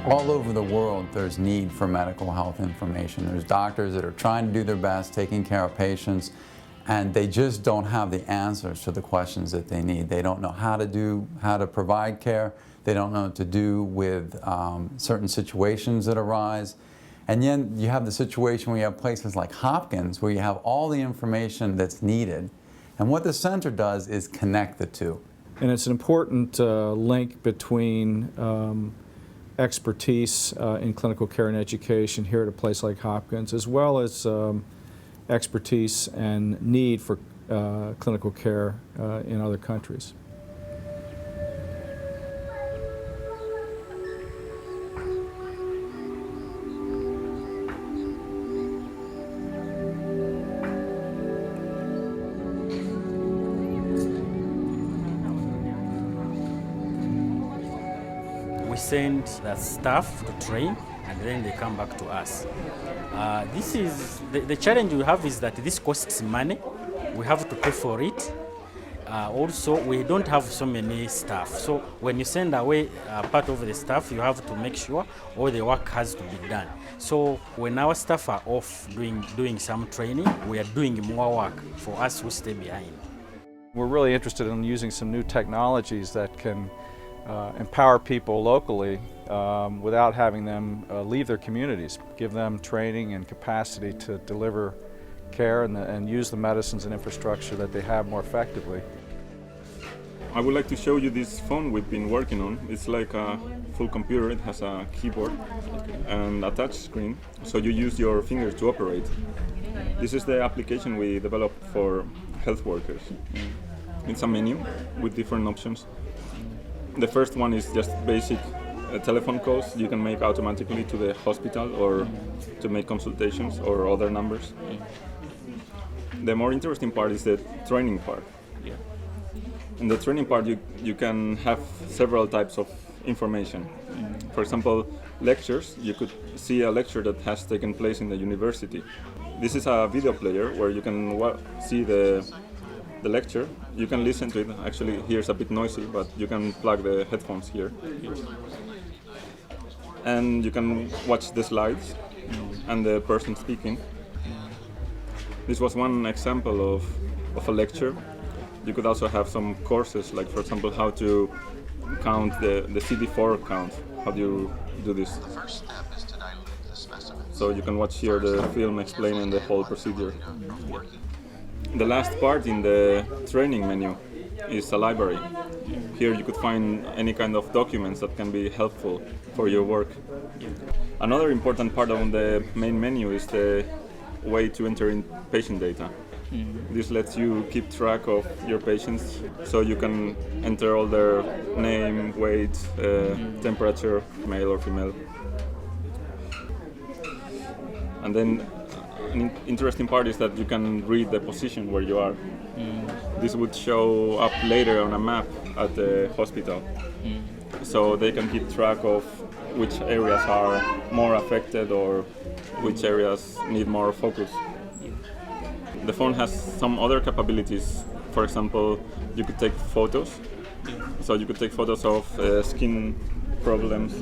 All over the world, there's need for medical health information. There's doctors that are trying to do their best, taking care of patients, and they just don't have the answers to the questions that they need. They don't know how to provide care. They don't know what to do with certain situations that arise. And then you have the situation where you have places like Hopkins where you have all the information that's needed. And what the center does is connect the two. And it's an important link between expertise in clinical care and education here at a place like Hopkins, as well as expertise and need for clinical care in other countries. We send the staff to train, and then they come back to us. This is the challenge we have is that this costs money. We have to pay for it. Also, we don't have so many staff. So when you send away part of the staff, you have to make sure all the work has to be done. So when our staff are off doing some training, we are doing more work for us who stay behind. We're really interested in using some new technologies that can empower people locally without having them leave their communities, give them training and capacity to deliver care and use the medicines and infrastructure that they have more effectively. I would like to show you this phone we've been working on. It's like a full computer. It has a keyboard and a touch screen, so you use your fingers to operate. This is the application we developed for health workers. It's a menu with different options. The first one is just basic telephone calls you can make automatically to the hospital or to make consultations or other numbers. The more interesting part is the training part. In the training part, you can have several types of information. For example, lectures. You could see a lecture that has taken place in the university. This is a video player where you can see the lecture. You can listen to it. Actually, here it's a bit noisy, but you can plug the headphones here. And you can watch the slides and the person speaking. This was one example of a lecture. You could also have some courses, like for example, how to count the CD4 count. How do you do this? The first step is to dilute the specimen. So you can watch here the film explaining the whole procedure. The last part in the training menu is a library. Here you could find any kind of documents that can be helpful for your work. Another important part of the main menu is the way to enter in patient data. This lets you keep track of your patients, so you can enter all their name, weight, temperature, male or female. And then an interesting part is that you can read the position where you are. This would show up later on a map at the hospital. So they can keep track of which areas are more affected or which areas need more focus. The phone has some other capabilities. For example, you could take photos. So you could take photos of skin problems,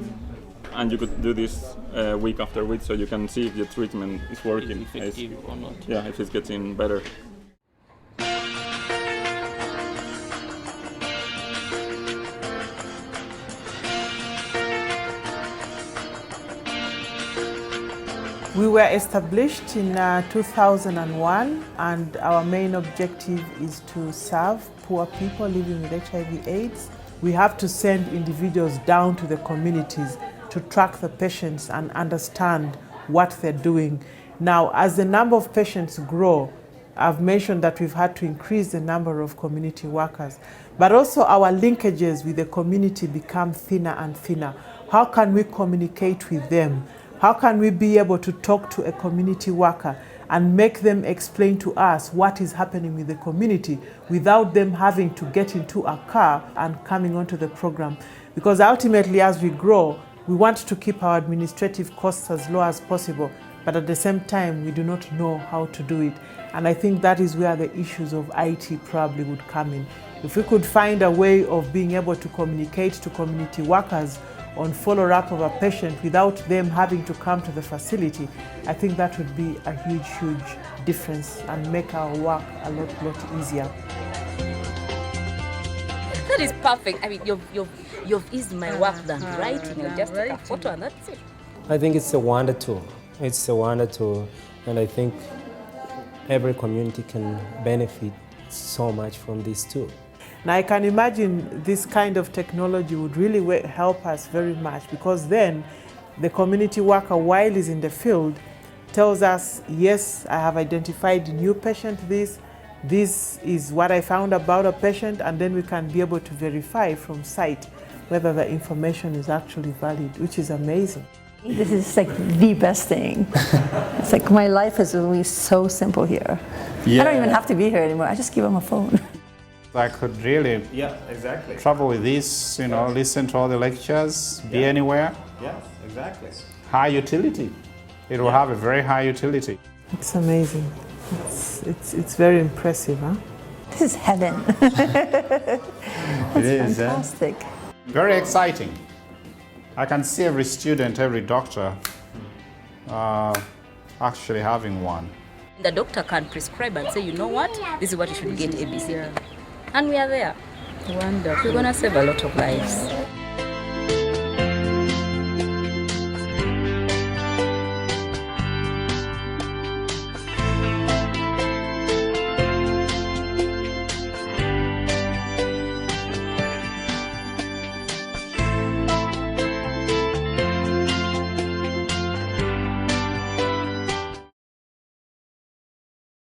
and you could do this week after week, so you can see if your treatment is working. Effective or not. Yeah, if it's getting better. We were established in 2001, and our main objective is to serve poor people living with HIV/AIDS. We have to send individuals down to the communities to track the patients and understand what they're doing. Now, as the number of patients grow, I've mentioned that we've had to increase the number of community workers, but also our linkages with the community become thinner and thinner. How can we communicate with them? How can we be able to talk to a community worker and make them explain to us what is happening with the community without them having to get into a car and coming onto the program? Because ultimately, as we grow, we want to keep our administrative costs as low as possible, but at the same time, we do not know how to do it. And I think that is where the issues of IT probably would come in. If we could find a way of being able to communicate to community workers on follow-up of a patient without them having to come to the facility, I think that would be a huge, huge difference and make our work a lot easier. That is perfect. I mean, you've eased my work than writing. You just take a photo and that's it. I think it's a wonder tool. It's a wonder tool, and I think every community can benefit so much from this tool. Now I can imagine this kind of technology would really help us very much, because then the community worker, while he's in the field, tells us, yes, I have identified a new patient, this is what I found about a patient, and then we can be able to verify from site whether the information is actually valid, which is amazing. This is like the best thing. It's like my life is really so simple here. Yeah. I don't even have to be here anymore. I just give them a phone. I could really travel with this, listen to all the lectures, be anywhere. Yeah, exactly. High utility. It will have a very high utility. It's amazing. It's very impressive, huh? This is heaven. It is fantastic. Very exciting. I can see every student, every doctor actually having one. The doctor can prescribe and say, you know what, this is what you should get, ABC. And we are there. Wonderful. We're going to save a lot of lives.